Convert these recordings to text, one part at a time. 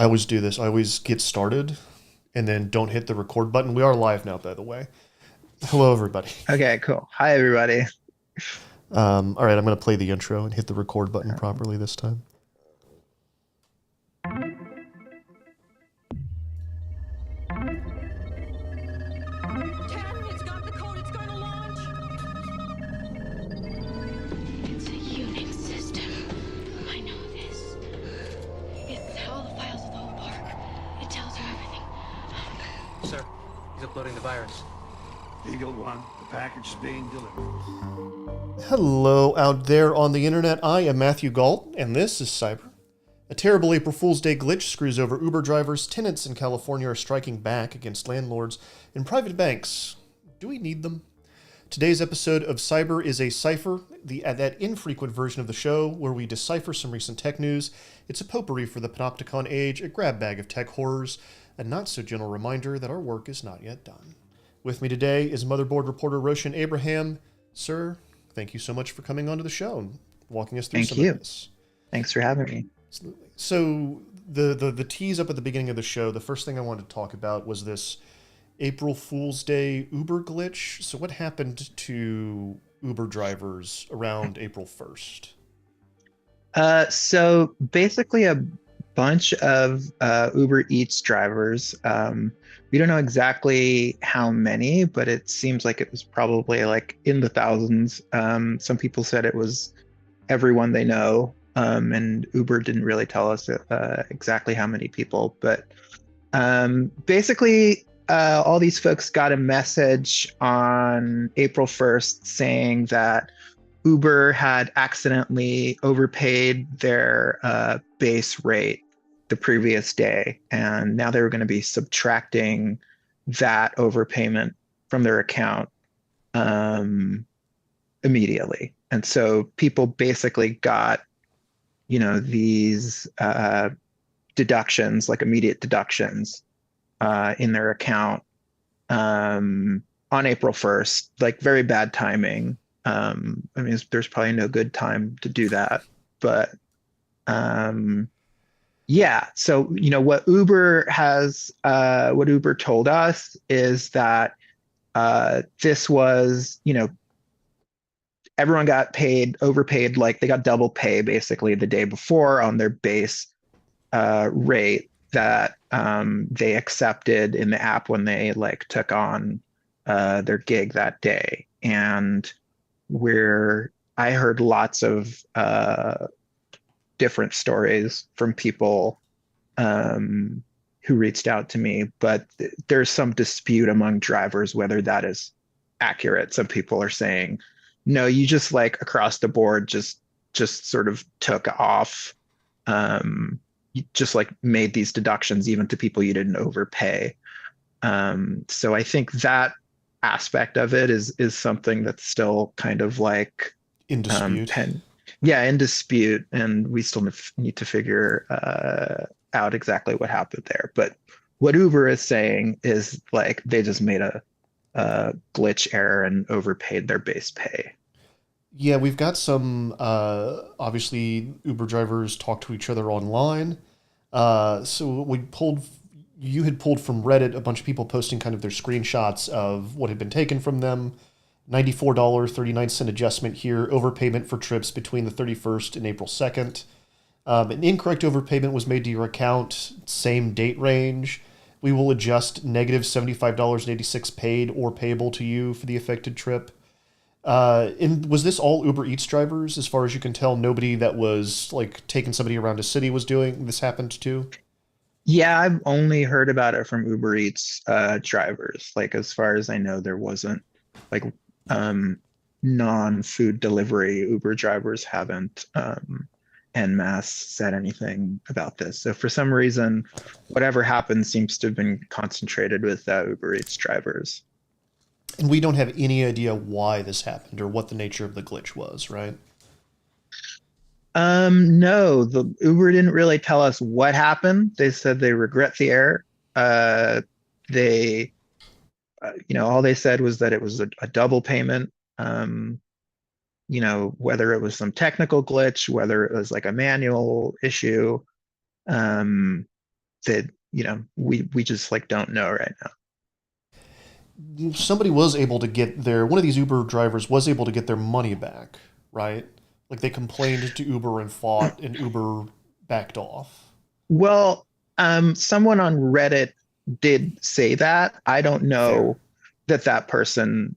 I always do this. I always get started and then don't hit the record button. We are live now, by the way. Hello, everybody. Okay, cool. Hi, everybody. All right, I'm going to play the intro and hit the record button properly this time. It's got the code. It's going to launch. It's a Unix system. I know this. It's all the files of the whole park. It tells you everything. Sir, he's uploading the virus. Eagle One, the package is being delivered. Hello, out there on the internet. I am Matthew Galt, and this is Cyber. A terrible April Fool's Day glitch screws over Uber drivers. Tenants in California are striking back against landlords and private banks. Do we need them? Today's episode of Cyber is a cipher, that infrequent version of the show where we decipher some recent tech news. It's a potpourri for the panopticon age, a grab bag of tech horrors, a not-so-gentle reminder that our work is not yet done. With me today is Motherboard reporter Roshan Abraham. Sir, thank you so much for coming onto the show and walking us through Thank some you. of this. Thanks for having me. Absolutely. So the tease up at the beginning of the show, the first thing I wanted to talk about was this April Fool's Day Uber glitch. So what happened to Uber drivers around April 1st? So basically a bunch of Uber Eats drivers. We don't know exactly how many, but it seems like it was probably like in the thousands. Some people said it was everyone they know, and Uber didn't really tell us exactly how many people. But basically, all these folks got a message on April 1st saying that Uber had accidentally overpaid their base rate the previous day, and now they were going to be subtracting that overpayment from their account immediately. And so people basically got, these deductions, like immediate deductions in their account on April 1st, like very bad timing. I mean, there's probably no good time to do that, but yeah. So, what Uber told us is that this was, everyone got overpaid, like they got double pay basically the day before on their base rate that they accepted in the app when they like took on their gig that day. And where I heard lots of different stories from people who reached out to me, but there's some dispute among drivers whether that is accurate. Some people are saying, no, you just like across the board just sort of took off. You just like made these deductions even to people you didn't overpay. So I think that aspect of it is something that's still kind of like In dispute. in dispute, and we still need to figure out exactly what happened there. But what Uber is saying is like they just made a glitch error and overpaid their base pay. Yeah, we've got some, obviously, Uber drivers talk to each other online. You had pulled from Reddit a bunch of people posting kind of their screenshots of what had been taken from them. $94.39 adjustment here, overpayment for trips between the 31st and April 2nd. An incorrect overpayment was made to your account, same date range. We will adjust negative $75.86 paid or payable to you for the affected trip. And was this all Uber Eats drivers? As far as you can tell, nobody that was like taking somebody around a city was doing this happened to? Yeah, I've only heard about it from Uber Eats drivers. Like as far as I know, there wasn't like um, non-food delivery Uber drivers haven't en masse said anything about this. So for some reason, whatever happened seems to have been concentrated with Uber Eats drivers. And we don't have any idea why this happened or what the nature of the glitch was, right? No, the Uber didn't really tell us what happened. They said they regret the error. They, all they said was that it was a double payment. Whether it was some technical glitch, whether it was like a manual issue. Um, that, we just like don't know right now. Somebody was able to get one of these Uber drivers was able to get their money back, right? Like they complained to Uber and fought, and Uber backed off. Well, someone on Reddit did say that. I don't Fair. know that person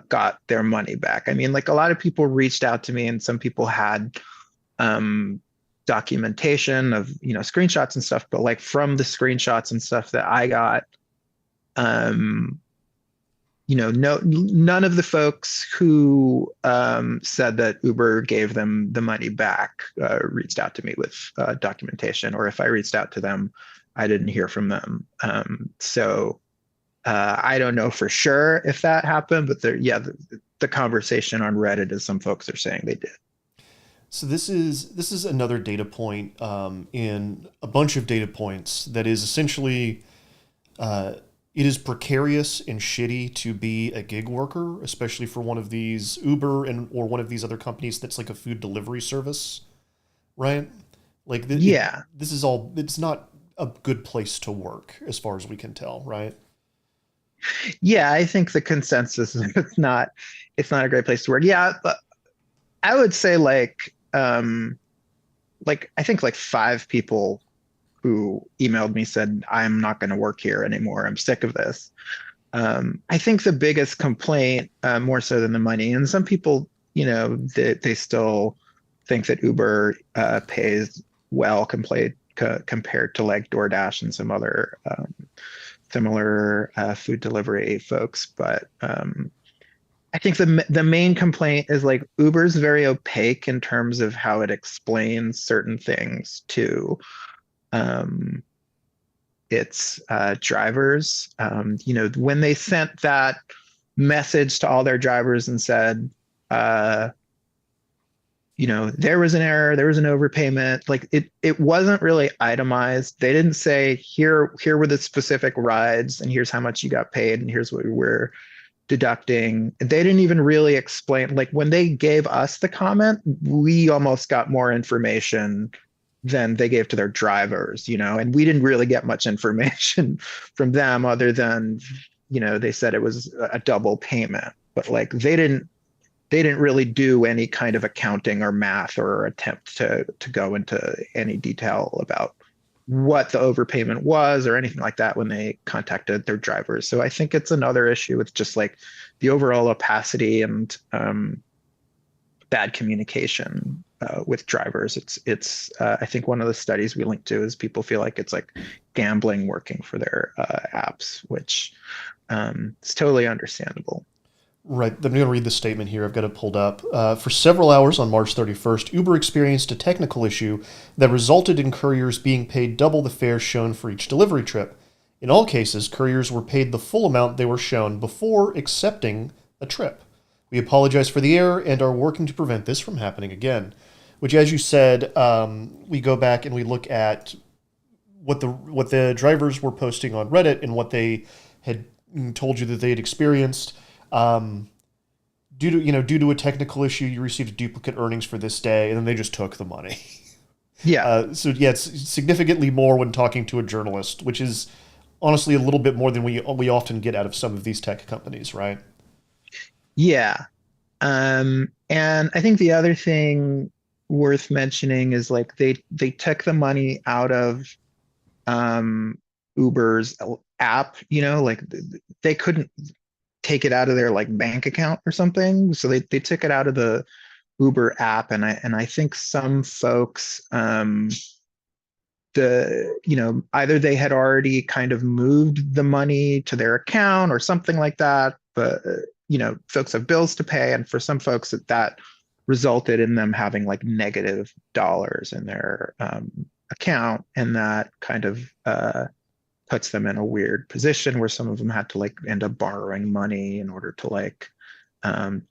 got their money back. I mean, like a lot of people reached out to me, and some people had um, documentation of screenshots and stuff. But like from the screenshots and stuff that I got, um, no, none of the folks who said that Uber gave them the money back reached out to me with documentation, or if I reached out to them, I didn't hear from them. So I don't know for sure if that happened, but the conversation on Reddit is some folks are saying they did. So this is another data point in a bunch of data points that is essentially it is precarious and shitty to be a gig worker, especially for one of these Uber or one of these other companies that's like a food delivery service, right? Like this is all. It's not a good place to work as far as we can tell, right? Yeah, I think the consensus is it's not a great place to work. Yeah, but I would say like I think like 5 people who emailed me said, I'm not going to work here anymore. I'm sick of this. I think the biggest complaint, more so than the money, and some people, they still think that Uber pays well compared to like DoorDash and some other similar food delivery folks. But I think the main complaint is like Uber's very opaque in terms of how it explains certain things to its drivers. When they sent that message to all their drivers and said, there was an error, there was an overpayment, like it wasn't really itemized. They didn't say here were the specific rides and here's how much you got paid and here's what we're deducting. They didn't even really explain, like when they gave us the comment, we almost got more information than they gave to their drivers, and we didn't really get much information from them other than, they said it was a double payment, but like they didn't really do any kind of accounting or math or attempt to go into any detail about what the overpayment was or anything like that when they contacted their drivers. So I think it's another issue with just like the overall opacity and bad communication with drivers. It's I think one of the studies we linked to is people feel like it's like gambling working for their apps, which is totally understandable. Right. I'm going to read the statement here. I've got it pulled up. For several hours on March 31st, Uber experienced a technical issue that resulted in couriers being paid double the fare shown for each delivery trip. In all cases, couriers were paid the full amount they were shown before accepting a trip. We apologize for the error and are working to prevent this from happening again. Which, as you said, we go back and we look at what the drivers were posting on Reddit and what they had told you that they had experienced. Due to a technical issue, you received duplicate earnings for this day, and then they just took the money. Yeah. So yeah, it's significantly more when talking to a journalist, which is honestly a little bit more than we often get out of some of these tech companies, right? Yeah. And I think the other thing worth mentioning is like they took the money out of Uber's app, like they couldn't take it out of their like bank account or something. So they took it out of the Uber app. And I think some folks, either they had already kind of moved the money to their account or something like that, but folks have bills to pay. And for some folks that resulted in them having like negative dollars in their account. And that kind of puts them in a weird position where some of them had to like end up borrowing money in order to like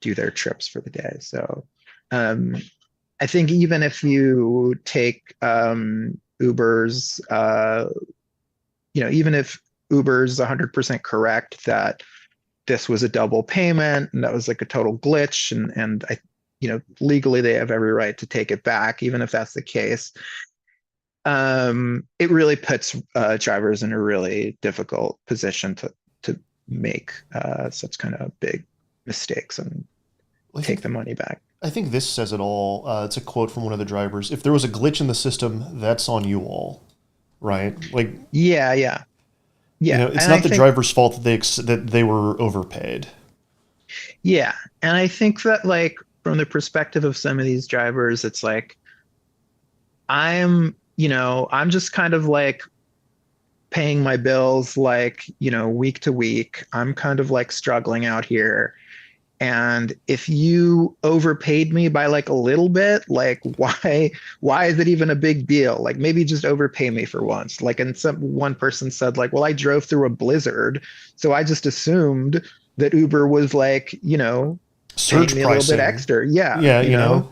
do their trips for the day. So I think even if you take Uber's, even if Uber's 100% correct that this was a double payment and that was like a total glitch, and legally they have every right to take it back, even if that's the case. It really puts drivers in a really difficult position to make such kind of big mistakes and I take think the money back. I think this says it all. It's a quote from one of the drivers. If there was a glitch in the system, that's on you all, right? Like, Yeah, yeah, you yeah. know, it's And I not the think, driver's fault that they were overpaid. yeah, and I think that like from the perspective of some of these drivers, it's like I'm just kind of like paying my bills like, week to week. I'm kind of like struggling out here. And if you overpaid me by like a little bit, like why is it even a big deal? Like maybe just overpay me for once. Like and one person said like, well, I drove through a blizzard, so I just assumed that Uber was like, paying Surge me a little bit pricing. extra. Yeah, Yeah, you know.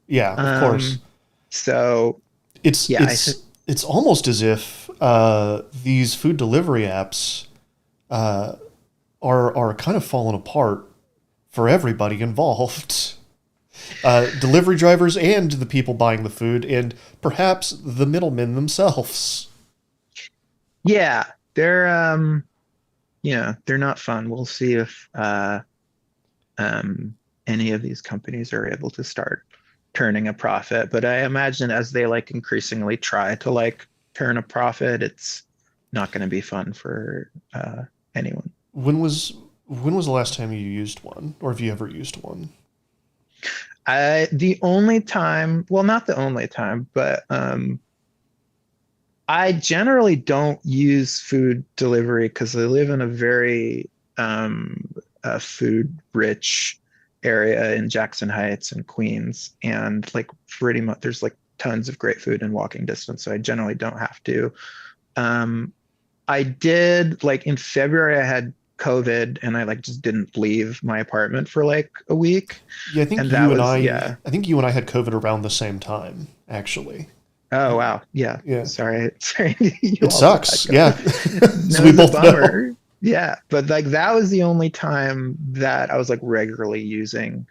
Yeah, of course. Um, so It's yeah, I think it's it's almost as if these food delivery apps uh, are kind of falling apart for everybody involved. Delivery drivers and the people buying the food, and perhaps the middlemen themselves. yeah, they're not fun. We'll see if um any of these companies are able to start turning a profit. But I imagine as they like increasingly try to like turn a profit, it's not going to be fun for anyone. When was when was the last time you used one, or have you ever used one? The only time, well, not the only time, but I generally don't use food delivery because I live in a very food rich area in Jackson Heights and Queens, and like pretty much there's like tons of great food in walking distance, so I generally don't have to. Um, I did like in February I had COVID and I like just didn't leave my apartment for like a week, Yeah, I think and that you and was yeah. I think you and I had COVID around the same time, actually. Oh Uh, wow, yeah. yeah, Sorry, sorry, you it also had sucks. Yeah, COVID. so No, we it's a both know. bummer. Yeah, but like that was the only time that I was like regularly using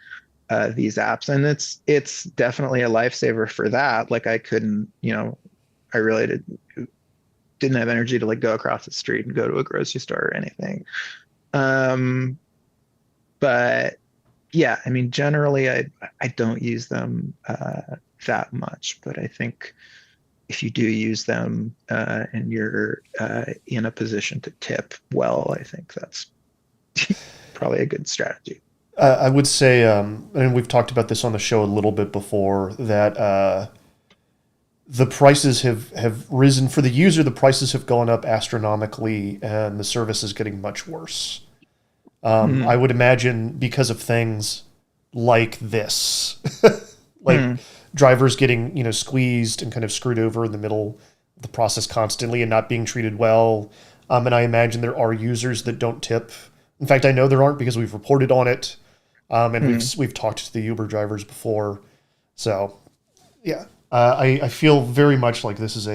these apps, and it's definitely a lifesaver for that. Like I couldn't, I really didn't have energy to like go across the street and go to a grocery store or anything. Um, but yeah, I mean, generally, I don't use them that much, but I think if you do use them and you're in a position to tip well, I think that's probably a good strategy. I would say, and we've talked about this on the show a little bit before, that the prices have risen for the user. The prices have gone up astronomically, and the service is getting much worse. I Mm, would imagine because of things like this, like mm, drivers getting squeezed and kind of screwed over in the middle of the process constantly and not being treated well. And I imagine there are users that don't tip. In fact, I know there aren't because we've reported on it, and mm. we've talked to the Uber drivers before. So yeah, I feel very much like this is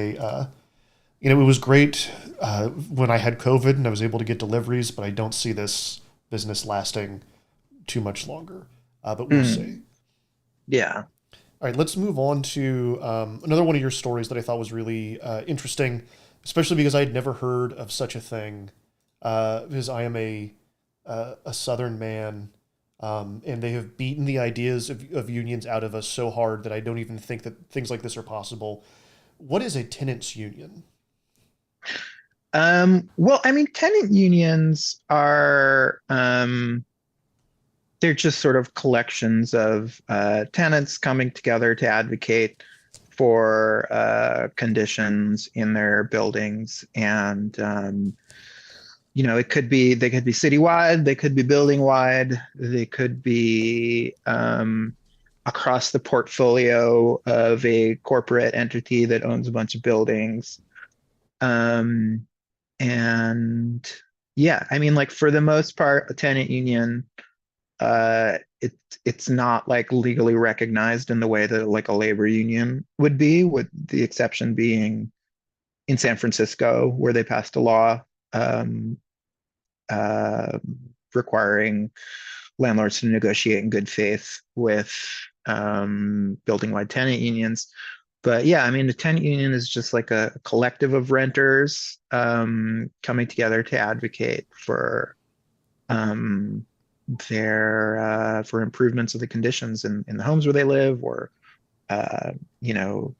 it was great when I had COVID and I was able to get deliveries, but I don't see this business lasting too much longer. But we'll see. Mm. Yeah. All right, let's move on to another one of your stories that I thought was really interesting, especially because I had never heard of such a thing. Because I am a Southern man, and they have beaten the ideas of unions out of us so hard that I don't even think that things like this are possible. What is a tenants union? Well, I mean, tenant unions are they're just sort of collections of tenants coming together to advocate for conditions in their buildings, and they could be citywide, they could be building wide, they could be across the portfolio of a corporate entity that owns a bunch of buildings. Um, and yeah, I mean, like for the most part, a tenant union, it's not like legally recognized in the way that like a labor union would be, with the exception being in San Francisco, where they passed a law um, uh, requiring landlords to negotiate in good faith with building-wide tenant unions. But yeah, I mean, the tenant union is just like a collective of renters coming together to advocate um, for improvements of the conditions in the homes where they live, or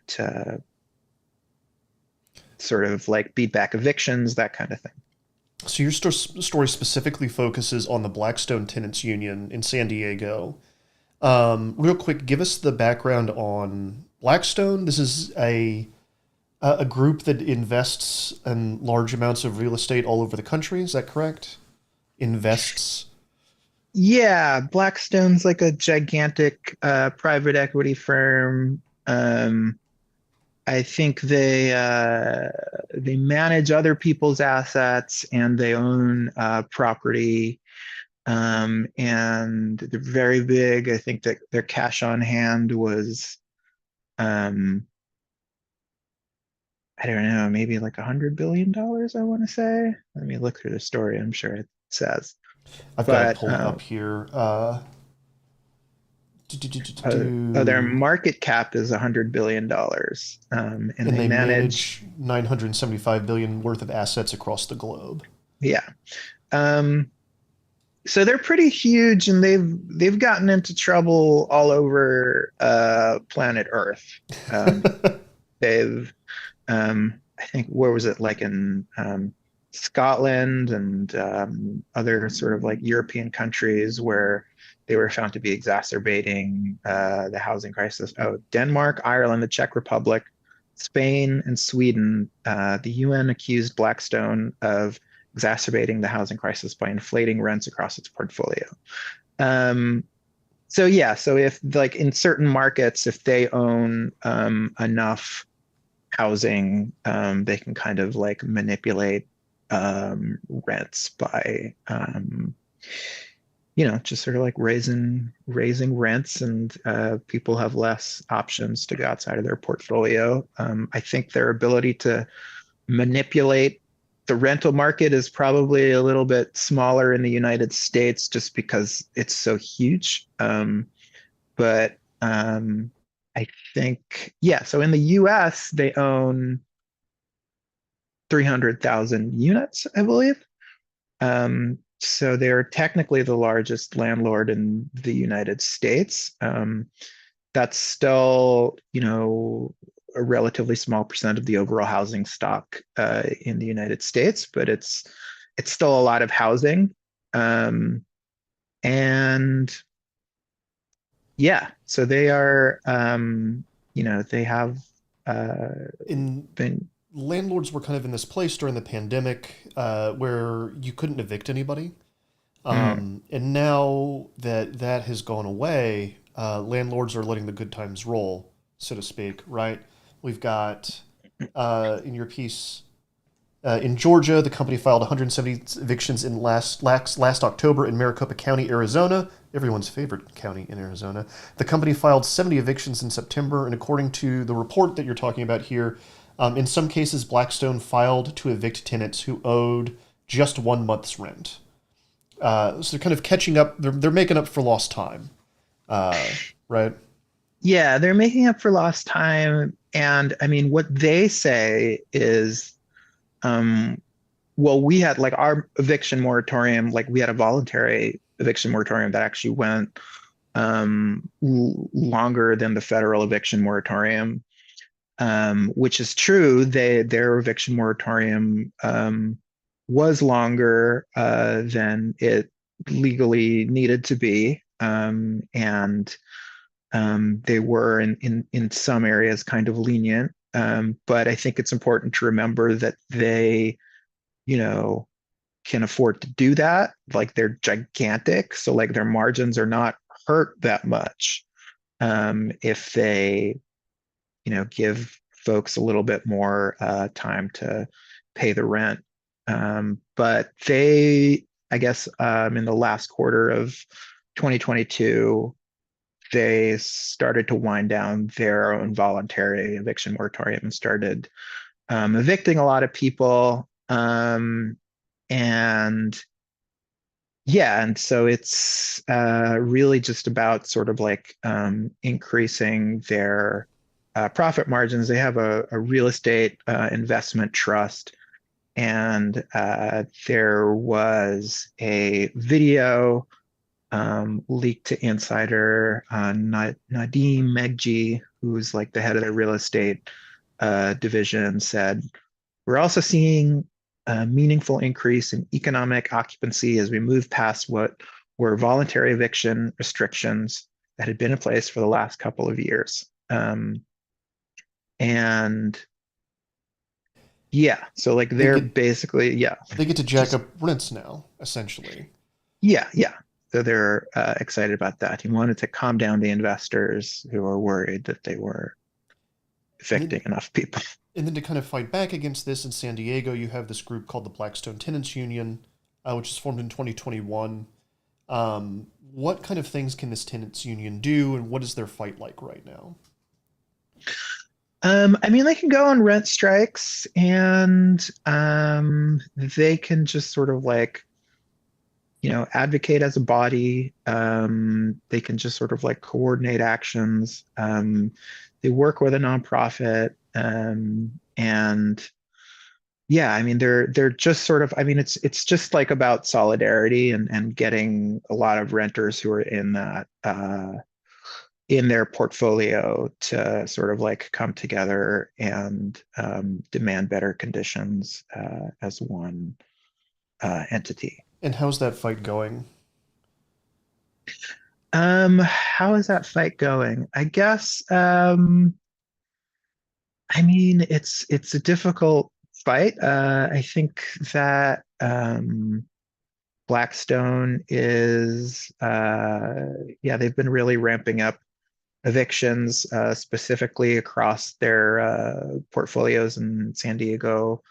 to sort of like beat back evictions, that kind of thing. So your story specifically focuses on the Blackstone Tenants Union in San Diego. Real quick, give us the background on Blackstone. This is a group that invests in large amounts of real estate all over the country. Is that correct? Invests. Yeah, Blackstone's like a gigantic private equity firm. I think they manage other people's assets and they own property. And they're very big. I think that their cash on hand was, um, I don't know, maybe like $100 billion, I want to say. Let me look through the story. I'm sure it says. I've got it But pulled up here. their market cap is $100 billion, and And they they manage, manage 975 billion worth of assets across the globe. yeah. Um, so they're pretty huge, and they've gotten into trouble all over planet Earth. They've I think, where was it, like in Scotland and other sort of like European countries where they were found to be exacerbating the housing crisis. Oh, Denmark, Ireland, the Czech Republic, Spain, and Sweden. The UN accused Blackstone of exacerbating the housing crisis by inflating rents across its portfolio. Um, so yeah, so if like in certain markets, if they own enough housing, they can kind of like manipulate rents by just sort of like raising rents, and people have less options to go outside of their portfolio. I think their ability to manipulate the rental market is probably a little bit smaller in the United States just because it's so huge. But I think, yeah, so in the US, they own 300,000 units, I believe. So they're technically the largest landlord in the United States. That's still, a relatively small percent of the overall housing stock in the United States, but it's still a lot of housing. And yeah, so they are, they have In been. landlords were kind of in this place during the pandemic where you couldn't evict anybody. Mm, And now that that has gone away, landlords are letting the good times roll, so to speak, right? We've got in your piece in Georgia, the company filed 170 evictions in last October in Maricopa County, Arizona, everyone's favorite county in Arizona. The company filed 70 evictions in September, and according to the report that you're talking about here, in some cases, Blackstone filed to evict tenants who owed just 1 month's rent. So they're kind of catching up. They're making up for lost time, right? yeah, they're making up for lost time. And I mean, what they say is, um, well, we had like our eviction moratorium, like we had a voluntary eviction moratorium that actually went longer than the federal eviction moratorium, which is true. Their eviction moratorium was longer than it legally needed to be, and they were in some areas kind of lenient. But I think it's important to remember that they, you know, can afford to do that. Like they're gigantic, so like their margins are not hurt that much if they, give folks a little bit more time to pay the rent. But they, I guess, in the last quarter of 2022, they started to wind down their own voluntary eviction moratorium and started evicting a lot of people. And yeah, and so it's really just about sort of like increasing their profit margins. They have a real estate investment trust, and there was a video leaked to Insider. Nadeem Megji, who's like the head of the real estate division, said, "We're also seeing a meaningful increase in economic occupancy as we move past what were voluntary eviction restrictions that had been in place for the last couple of years." And yeah, so like They they're get basically, yeah, they get to jack just up rents now, essentially. yeah. So they're excited about that. He wanted to calm down the investors who were worried that they were And evicting then enough people. and then to kind of fight back against this in San Diego, you have this group called the Blackstone Tenants Union, which is formed in 2021. What kind of things can this tenants union do, and what is their fight like right now? I mean, they can go on rent strikes, and they can just sort of like, advocate as a body. They can just sort of like coordinate actions. They work with a nonprofit, and yeah, I mean, they're just sort of. I mean, it's just like about solidarity and getting a lot of renters who are in that in their portfolio to sort of like come together and demand better conditions as one entity. And how's that fight going? How is that fight going? I guess, I mean, it's a difficult fight. I think that Blackstone is, yeah, they've been really ramping up evictions, specifically across their portfolios in San Diego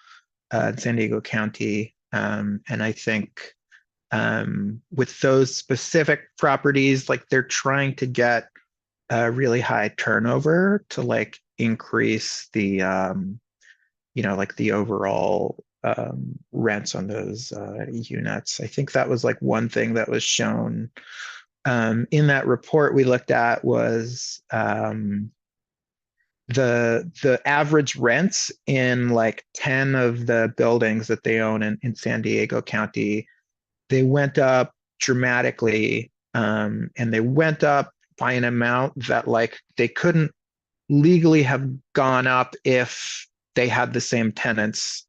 County. And I think with those specific properties, like they're trying to get a really high turnover to like increase the, like the overall rents on those units. I think that was like one thing that was shown in that report we looked at was the average rents in like 10 of the buildings that they own in San Diego County. They went up dramatically, and they went up by an amount that like they couldn't legally have gone up if they had the same tenants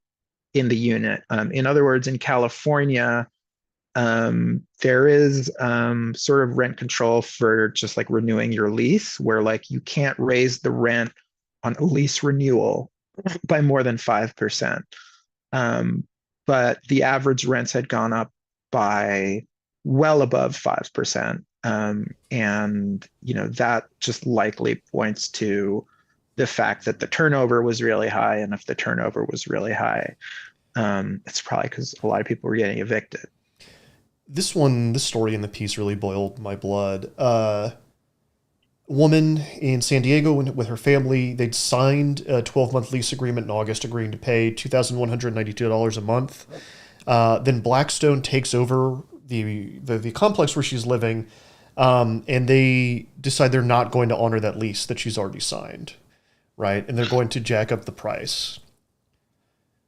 in the unit. In other words, in California, there is sort of rent control for just like renewing your lease, where like you can't raise the rent on a lease renewal by more than 5%. But the average rents had gone up by well above 5%. And, that just likely points to the fact that the turnover was really high. And if the turnover was really high, it's probably because a lot of people were getting evicted. This story in the piece really boiled my blood. Woman in San Diego with her family, they'd signed a 12-month lease agreement in August, agreeing to pay $2,192 a month. Then Blackstone takes over the complex where she's living, and they decide they're not going to honor that lease that she's already signed, right? And they're going to jack up the price.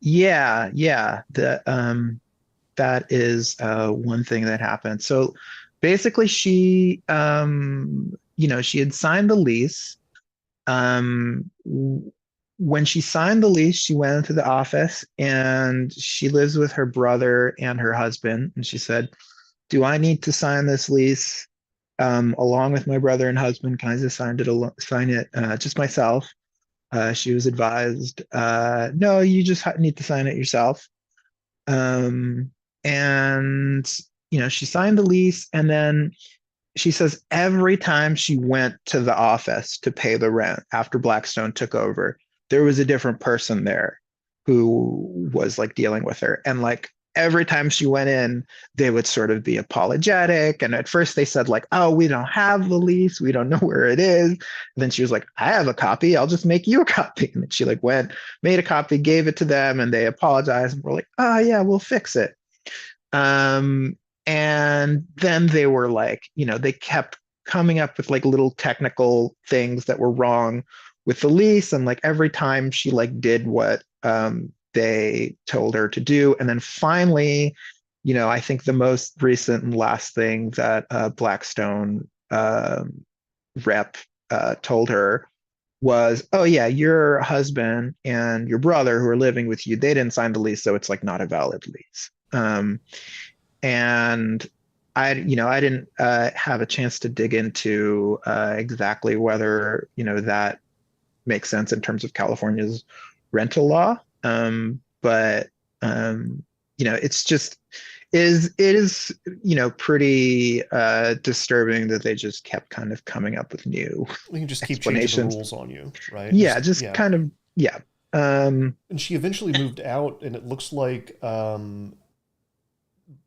Yeah, yeah. That is one thing that happened. So basically, she had signed the lease. When she signed the lease, she went into the office and she lives with her brother and her husband. And she said, "Do I need to sign this lease along with my brother and husband? Can I just sign it just myself?" She was advised, "No, you just need to sign it yourself." And she signed the lease, and then she says every time she went to the office to pay the rent after Blackstone took over, there was a different person there who was like dealing with her. And like every time she went in, they would sort of be apologetic. And at first they said like, "Oh, we don't have the lease. We don't know where it is." And then she was like, "I have a copy. I'll just make you a copy." And then she like went, made a copy, gave it to them, and they apologized and were like, "Oh yeah, we'll fix it." And then they were like, they kept coming up with like little technical things that were wrong with the lease, and like every time she like did what they told her to do. And then finally, I think the most recent and last thing that Blackstone rep told her was, oh yeah, your husband and your brother who are living with you, they didn't sign the lease, so it's like not a valid lease. And I didn't have a chance to dig into exactly whether that makes sense in terms of California's rental law. But it's just it is pretty disturbing that they just kept kind of coming up with new We can just keep changing the explanations. rules on you, right? Yeah, just Yeah. kind of, yeah. And she eventually moved out, and it looks like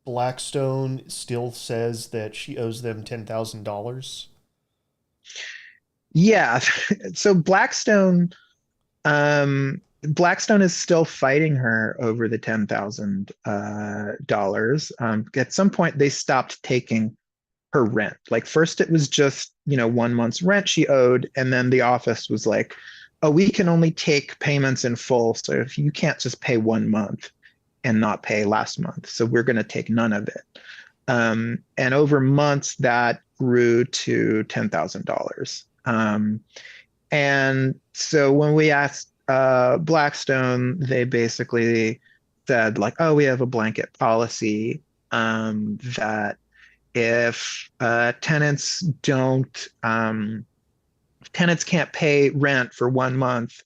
Blackstone still says that she owes them $10,000. Yeah. So Blackstone is still fighting her over the $10,000. At some point, they stopped taking her rent. Like first, it was just 1 month's rent she owed, and then the office was like, "Oh, we can only take payments in full. So if you can't just pay 1 month and not pay last month, so we're going to take none of it." And over months, that grew to $10,000. And so when we asked Blackstone, they basically said like, "Oh, we have a blanket policy that if tenants can't pay rent for 1 month,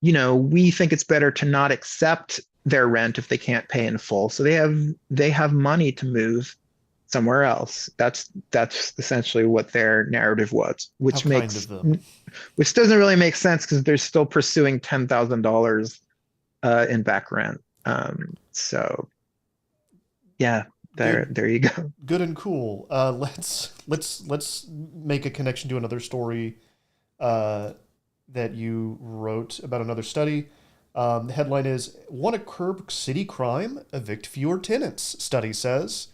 we think it's better to not accept their rent if they can't pay in full. So they have money to move somewhere else." That's essentially what their narrative was, How kind of them. which doesn't really make sense because they're still pursuing $10,000 in back rent. So yeah, there you go. Good and cool. Let's make a connection to another story that you wrote about another study. The headline is "Want to Curb City Crime? Evict Fewer Tenants," study says.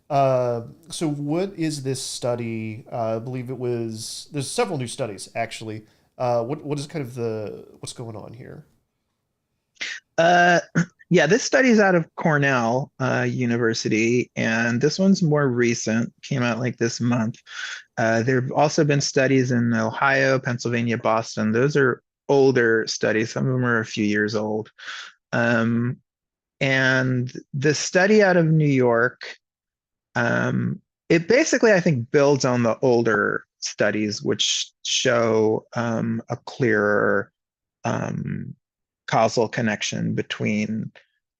So what is this study? I believe there's several new studies actually. What is kind of what's going on here? Uh, yeah, this study is out of Cornell University, and this one's more recent, came out like this month. There have also been studies in Ohio, Pennsylvania, Boston. Those are older studies. Some of them are a few years old. And the study out of New York, it basically, I think, builds on the older studies, which show a clearer causal connection between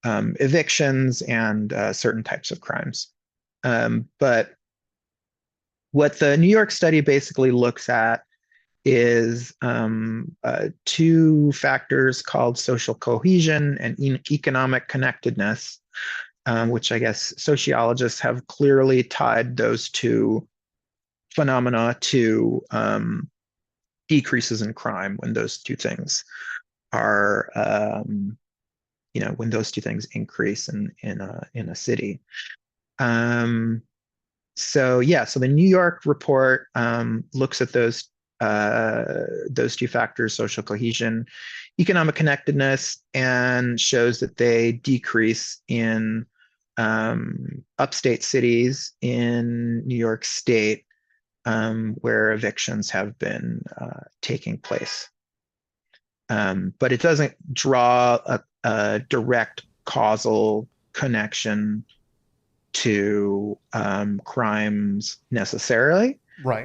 evictions and certain types of crimes. But what the New York study basically looks at is two factors called social cohesion and economic connectedness, which I guess sociologists have clearly tied those two phenomena to decreases in crime when those two things are, when those two things increase in a city. So the New York report looks at those two factors, social cohesion, economic connectedness, and shows that they decrease in upstate cities in New York State where evictions have been taking place. But it doesn't draw a direct causal connection to crimes necessarily. Right.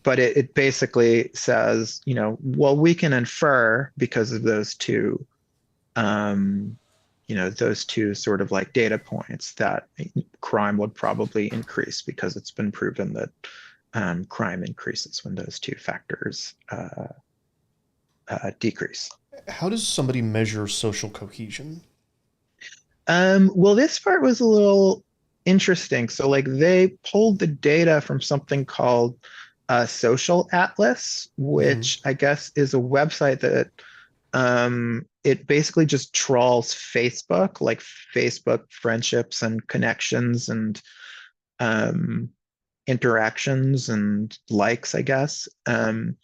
But it basically says, well, we can infer because of those two, those two sort of like data points that crime would probably increase because it's been proven that crime increases when those two factors decrease. How does somebody measure social cohesion? Well, this part was a little interesting. So like they pulled the data from something called Social Atlas, which I guess is a website that it basically just trawls Facebook, like Facebook friendships and connections and interactions and likes, I guess. And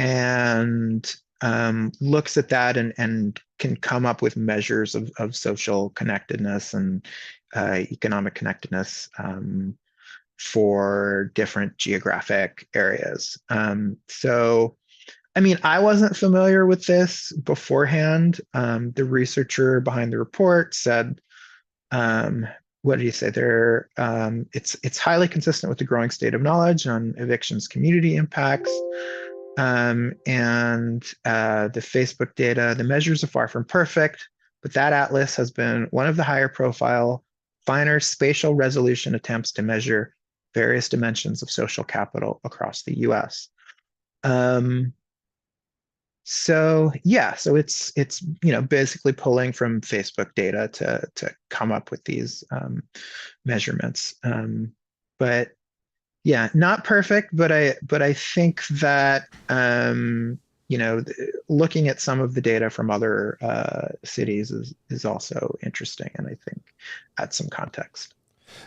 and looks at that and can come up with measures of social connectedness and economic connectedness for different geographic areas. So, I mean, I wasn't familiar with this beforehand. The researcher behind the report said, what did he say there? It's highly consistent with the growing state of knowledge on evictions community impacts. And the Facebook data, the measures are far from perfect, but that atlas has been one of the higher profile, finer spatial resolution attempts to measure various dimensions of social capital across the US. So yeah, so it's basically pulling from Facebook data to come up with these measurements. But yeah, not perfect, but I think that looking at some of the data from other cities is also interesting, and I think adds some context.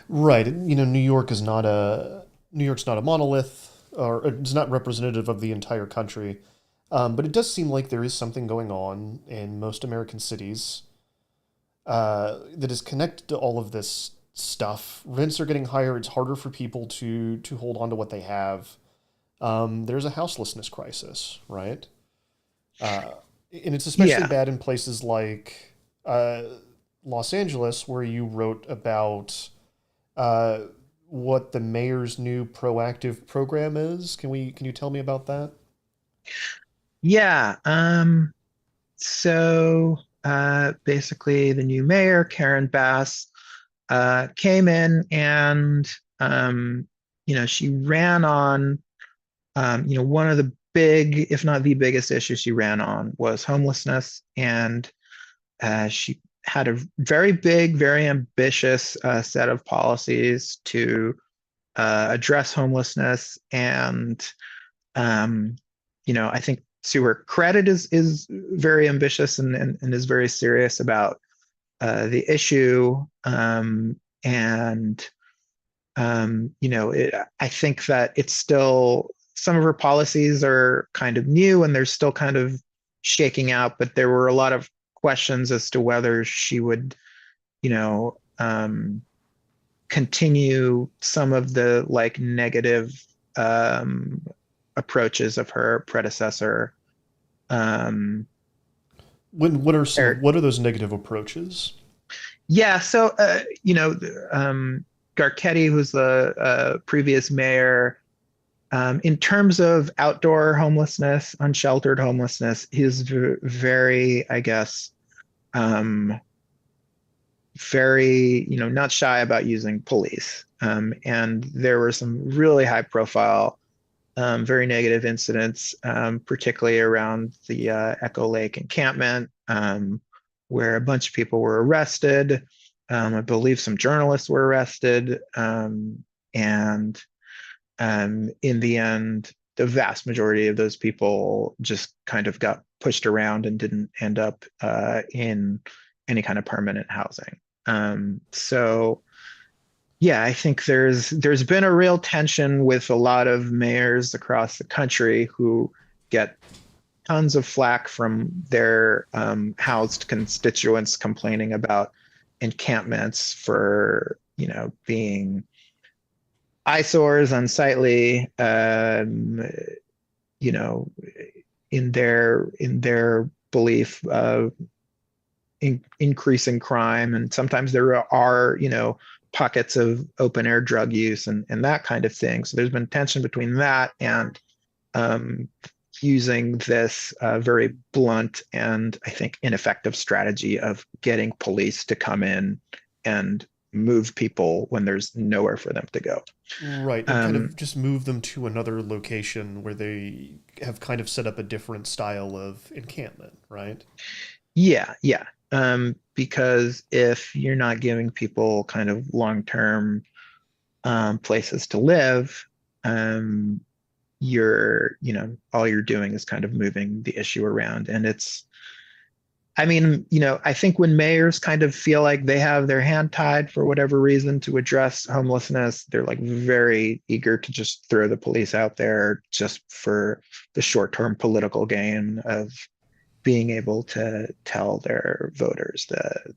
Right. New York's not a monolith, or it's not representative of the entire country. But it does seem like there is something going on in most American cities that is connected to all of this stuff. Rents are getting higher. It's harder for people to hold on to what they have. There's a houselessness crisis, right? And it's especially Yeah. bad in places like Los Angeles, where you wrote about what the mayor's new proactive program is. Can you tell me about that? Yeah. So basically, the new mayor, Karen Bass, came in and she ran on one of the big, if not the biggest issue she ran on was homelessness, and she had a very big, very ambitious set of policies to address homelessness, and I think to her credit is very ambitious and is very serious about the issue. I think that it's still, some of her policies are kind of new and they're still kind of shaking out, but there were a lot of questions as to whether she would, continue some of the like negative approaches of her predecessor. What are those negative approaches? Yeah, so Garcetti, who's the previous mayor, in terms of outdoor homelessness, unsheltered homelessness, he's very, I guess, very, not shy about using police. And there were some really high profile, very negative incidents, particularly around the Echo Lake encampment, where a bunch of people were arrested. I believe some journalists were arrested. And in the end, the vast majority of those people just kind of got pushed around and didn't end up in any kind of permanent housing. So yeah, I think there's been a real tension with a lot of mayors across the country who get tons of flack from their housed constituents complaining about encampments for being eyesores, unsightly, in their belief of increasing crime, and sometimes there are pockets of open air drug use and that kind of thing. So there's been tension between that and using this very blunt and I think ineffective strategy of getting police to come in and move people when there's nowhere for them to go. Right, and kind of just move them to another location where they have kind of set up a different style of encampment, right? Yeah. Because if you're not giving people kind of long-term places to live, all you're doing is kind of moving the issue around, and it's I mean, I think when mayors kind of feel like they have their hand tied for whatever reason to address homelessness, they're like very eager to just throw the police out there just for the short-term political gain of being able to tell their voters that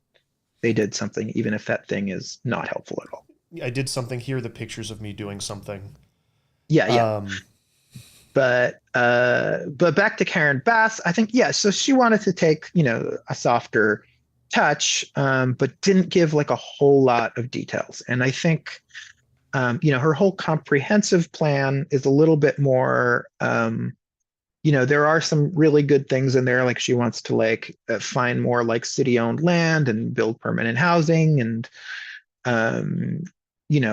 they did something, even if that thing is not helpful at all. I did something. Here are the pictures of me doing something. Yeah, yeah. Um, But back to Karen Bass, I think, yeah, so she wanted to take, a softer touch, but didn't give like a whole lot of details. And I think, her whole comprehensive plan is a little bit more, there are some really good things in there. Like she wants to find more like city-owned land and build permanent housing and,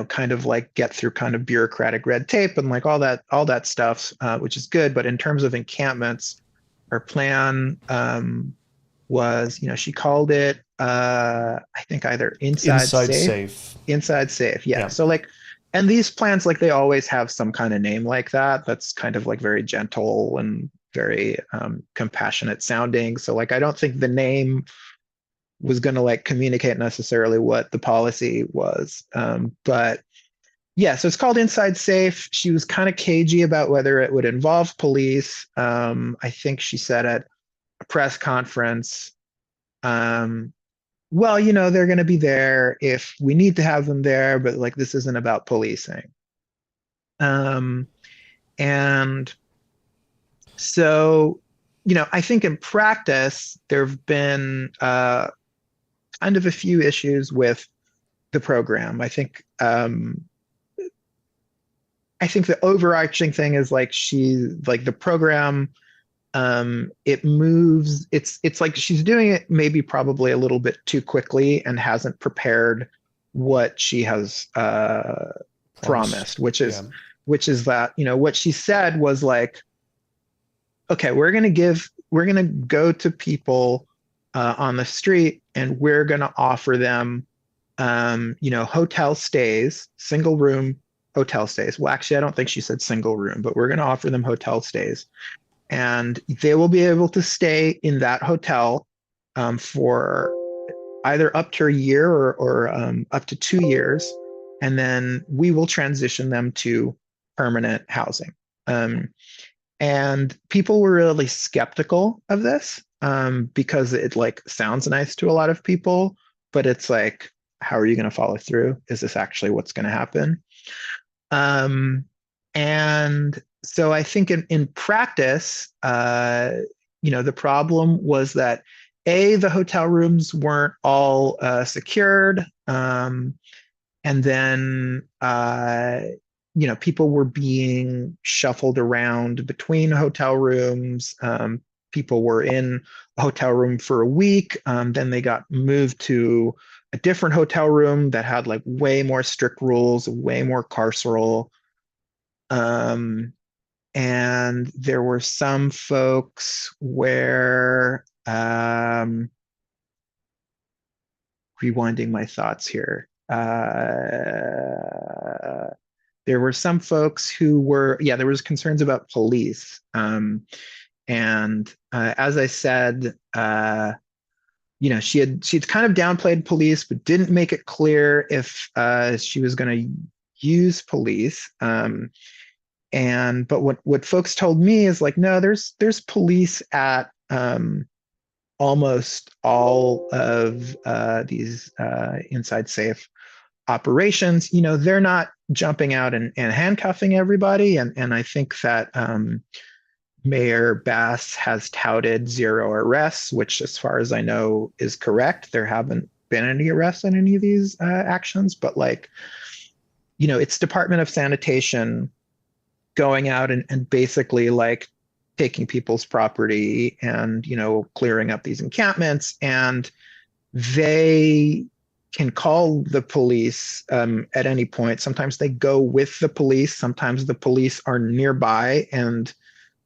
kind of like get through kind of bureaucratic red tape and like all that stuff, which is good. But in terms of encampments, her plan was, she called it, I think either inside safe. Inside safe. Yeah. So and these plans, like they always have some kind of name like that. That's kind of like very gentle and very compassionate sounding. So like, I don't think the name was going to like communicate necessarily what the policy was. But yeah, so it's called Inside Safe. She was kind of cagey about whether it would involve police. I think she said at a press conference, well, they're going to be there if we need to have them there, but like this isn't about policing. And so, I think in practice, there have been kind of a few issues with the program. I think the overarching thing is like the program, it moves, it's like she's doing it maybe probably a little bit too quickly and hasn't prepared what she has promised, which is that, what she said was like, okay, we're going to go to people on the street and we're going to offer them, hotel stays, single room hotel stays. Well, actually, I don't think she said single room, but we're going to offer them hotel stays. And they will be able to stay in that hotel for either up to a year or up to 2 years. And then we will transition them to permanent housing. And people were really skeptical of this because it like sounds nice to a lot of people, but it's like, how are you going to follow through? Is this actually what's going to happen? And so I think in practice, the problem was that the hotel rooms weren't all secured. And then, people were being shuffled around between hotel rooms. People were in a hotel room for a week. Then they got moved to a different hotel room that had like way more strict rules, way more carceral. And there were some folks where, rewinding my thoughts here. There were some folks who were, there was concerns about police. And as I said, she'd kind of downplayed police, but didn't make it clear if she was going to use police. But what folks told me is like, no, there's police at almost all of these inside safe operations. They're not jumping out and handcuffing everybody. And I think that Mayor Bass has touted 0 arrests, which as far as I know is correct. There haven't been any arrests in any of these actions, but like, it's Department of Sanitation going out and basically like taking people's property and, clearing up these encampments. And they can call the police at any point. Sometimes they go with the police. Sometimes the police are nearby and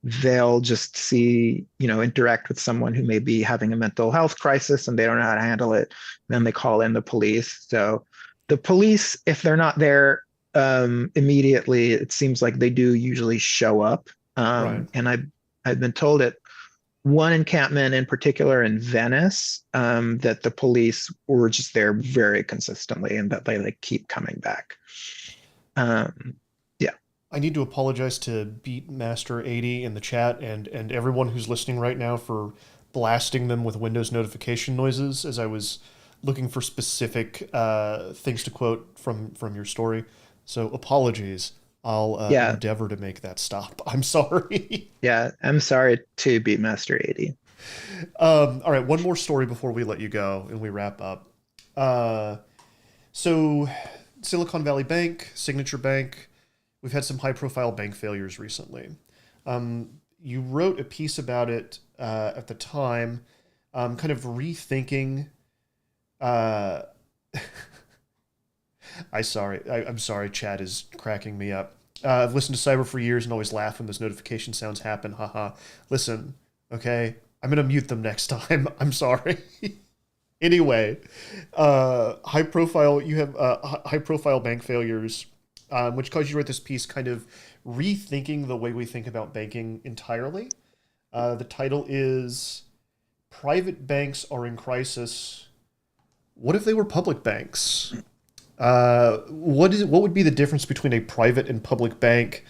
they'll just interact with someone who may be having a mental health crisis and they don't know how to handle it. Then they call in the police. So the police, if they're not there immediately, it seems like they do usually show up. Right. And I've been told at one encampment in particular in Venice, that the police were just there very consistently and that they like keep coming back. Yeah. I need to apologize to Beatmaster80 in the chat and everyone who's listening right now for blasting them with Windows notification noises as I was looking for specific things to quote from your story. So apologies. I'll Yeah. endeavor to make that stop. I'm sorry. Yeah. I'm sorry to Beatmaster 80. All right, one more story before we let you go and we wrap up. So Silicon Valley Bank, Signature Bank, we've had some high-profile bank failures recently. You wrote a piece about it at the time, kind of rethinking. Uh, I'm sorry. Chat is cracking me up. I've listened to Cyber for years and always laugh when those notification sounds happen. Haha. Listen, okay, I'm gonna mute them next time. I'm sorry. Anyway, high profile. You have high profile bank failures, which caused you to write this piece, kind of rethinking the way we think about banking entirely. The title is "Private Banks Are in Crisis. What if they were public banks?" What would be the difference between a private and public bank?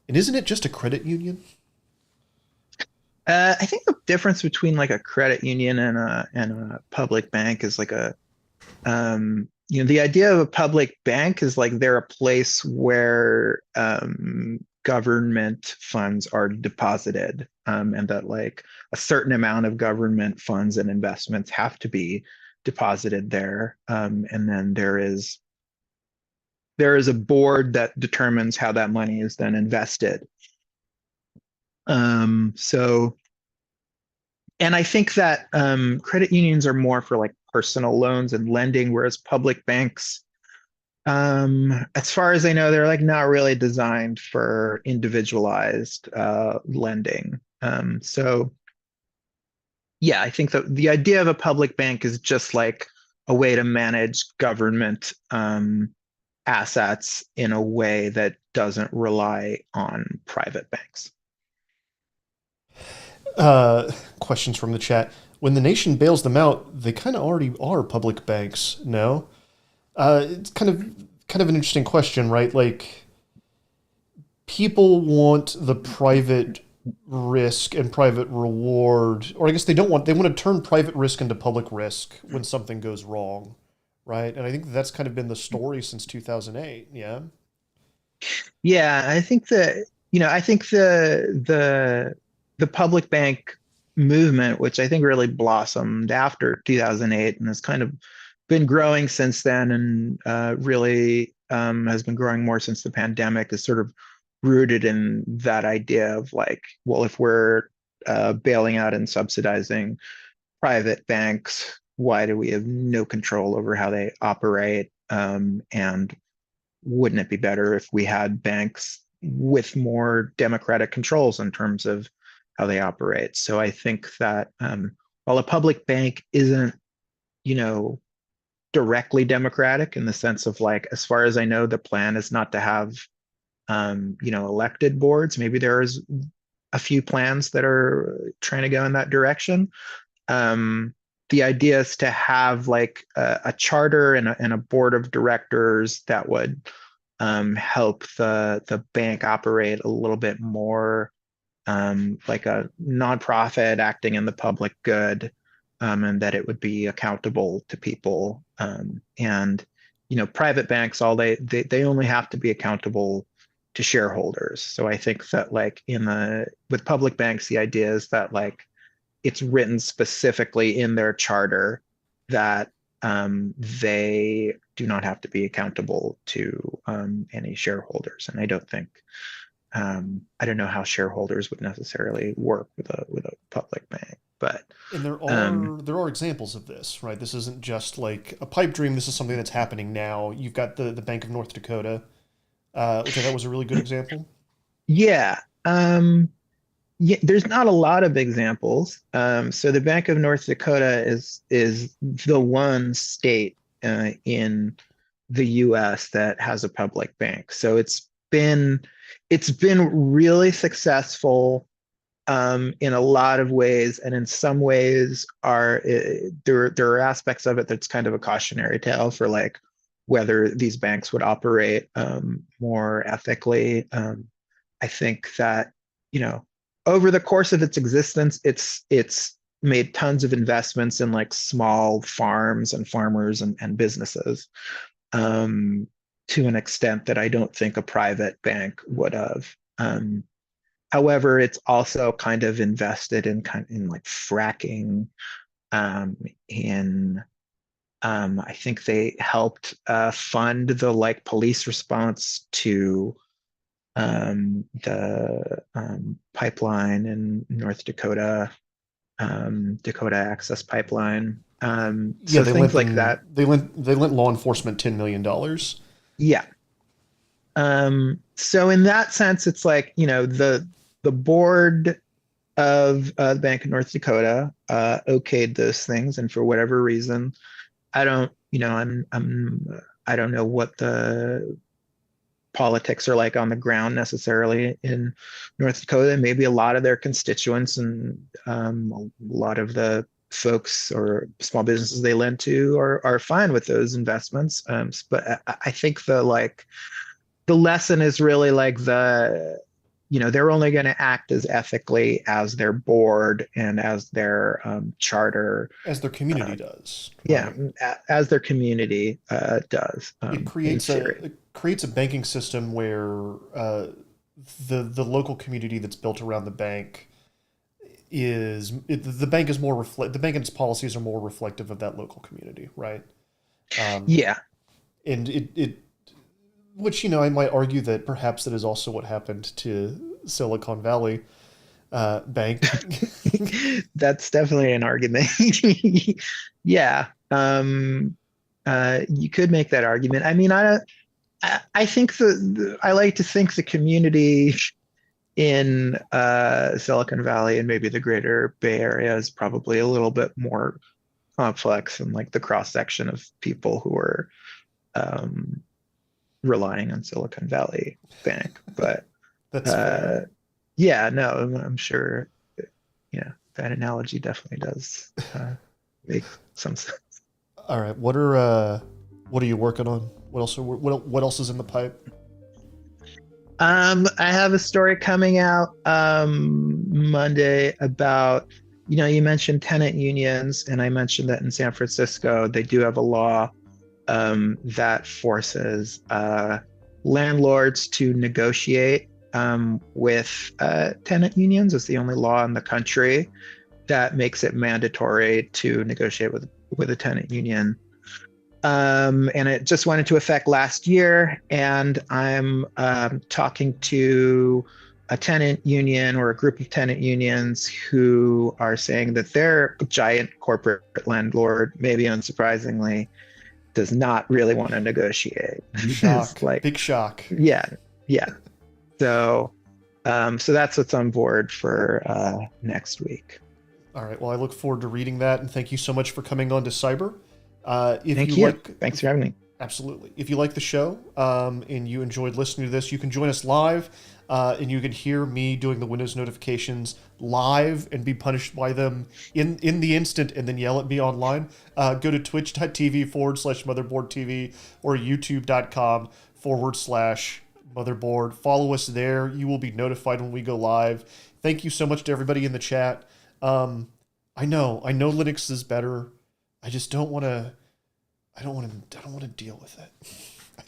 And isn't it just a credit union? I think the difference between like a credit union and a public bank is like the idea of a public bank is like they're a place where government funds are deposited, and that like a certain amount of government funds and investments have to be deposited there, and then there is a board that determines how that money is then invested. So, and I think that credit unions are more for like personal loans and lending, whereas public banks, as far as I know, they're like not really designed for individualized lending. So yeah, I think that the idea of a public bank is just like a way to manage government assets in a way that doesn't rely on private banks. Questions from the chat. When the nation bails them out, they kind of already are public banks. No, it's kind of an interesting question, right? Like people want the private risk and private reward, or I guess they want to turn private risk into public risk when something goes wrong, right? And I think that's kind of been the story since 2008. Yeah. Yeah, I think that, I think the public bank movement, which I think really blossomed after 2008 and has kind of been growing since then, and really has been growing more since the pandemic, is sort of rooted in that idea of like, well, if we're bailing out and subsidizing private banks, why do we have no control over how they operate? And wouldn't it be better if we had banks with more democratic controls in terms of how they operate? So I think that while a public bank isn't, directly democratic in the sense of like, as far as I know, the plan is not to have, elected boards. Maybe there's a few plans that are trying to go in that direction. The idea is to have like a charter and a board of directors that would help the bank operate a little bit more like a nonprofit acting in the public good, and that it would be accountable to people. And private banks, all they only have to be accountable to shareholders. So I think that like with public banks, the idea is that like it's written specifically in their charter that they do not have to be accountable to any shareholders. And I don't know how shareholders would necessarily work with a public bank, but And there are examples of this, right? This isn't just like a pipe dream. This is something that's happening now. You've got the Bank of North Dakota, which I thought was a really good example. yeah. Yeah, there's not a lot of examples. So the Bank of North Dakota is the one state in the U.S. that has a public bank. So it's been really successful in a lot of ways, and in some ways there are aspects of it that's kind of a cautionary tale for like whether these banks would operate more ethically. I think that, you know, over the course of its existence, it's made tons of investments in like small farms and farmers and businesses, to an extent that I don't think a private bank would have. However, it's also kind of invested in like fracking, in I think they helped fund the like police response to the pipeline in North Dakota, Dakota Access Pipeline. Yeah, So things like that. they lent law enforcement $10 million. Yeah. So in that sense, it's like, you know, the board of the Bank of North Dakota okayed those things, and for whatever reason, I don't, you know, I don't know what the politics are like on the ground necessarily in North Dakota. Maybe a lot of their constituents and a lot of the folks or small businesses they lend to are fine with those investments. But I think the lesson is really like you know, they're only going to act as ethically as their board and as their charter, As their community does. yeah, Right? as their community does. It creates a banking system where the local community that's built around the bank the bank is the bank and its policies are more reflective of that local community, right? Yeah. And it which, you know, I might argue that perhaps that is also what happened to Silicon Valley Bank. That's definitely an argument. Yeah. You could make that argument. I mean, I think I like to think the community in Silicon Valley and maybe the greater Bay Area is probably a little bit more complex and like the cross section of people who are relying on Silicon Valley Bank. But That's fair. yeah, no, I'm sure, yeah, that analogy definitely does make some sense. All right, what are you working on? What else is in the pipe? I have a story coming out Monday about, you know, you mentioned tenant unions, and I mentioned that in San Francisco they do have a law that forces landlords to negotiate with tenant unions. It's the only law in the country that makes it mandatory to negotiate with a tenant union. And it just went into effect last year, and I'm talking to a tenant union or a group of tenant unions who are saying that their giant corporate landlord, maybe unsurprisingly, does not really want to negotiate. Shock. Big shock. Yeah. So that's what's on board for next week. All right. Well, I look forward to reading that, and thank you so much for coming on to Cyber. Thank you. Thanks for having me. Absolutely. If you like the show and you enjoyed listening to this, you can join us live, and you can hear me doing the Windows notifications live and be punished by them in the instant, and then yell at me online. Go to twitch.tv/motherboard TV or youtube.com/motherboard. Follow us there. You will be notified when we go live. Thank you so much to everybody in the chat. I know Linux is better. I just don't want to. I don't want to deal with it. I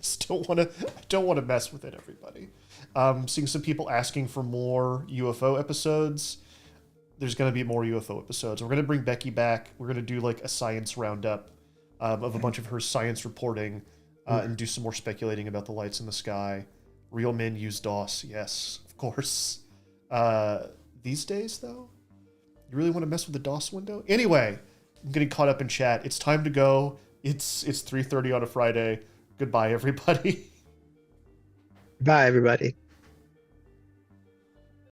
don't want to mess with it. Everybody. Seeing some people asking for more UFO episodes. There's going to be more UFO episodes. We're going to bring Becky back. We're going to do like a science roundup of a bunch of her science reporting and do some more speculating about the lights in the sky. Real men use DOS. Yes, of course. These days, though, you really want to mess with the DOS window? Anyway, I'm getting caught up in chat. It's time to go. It's 3:30 on a Friday. Goodbye, everybody. Bye, everybody.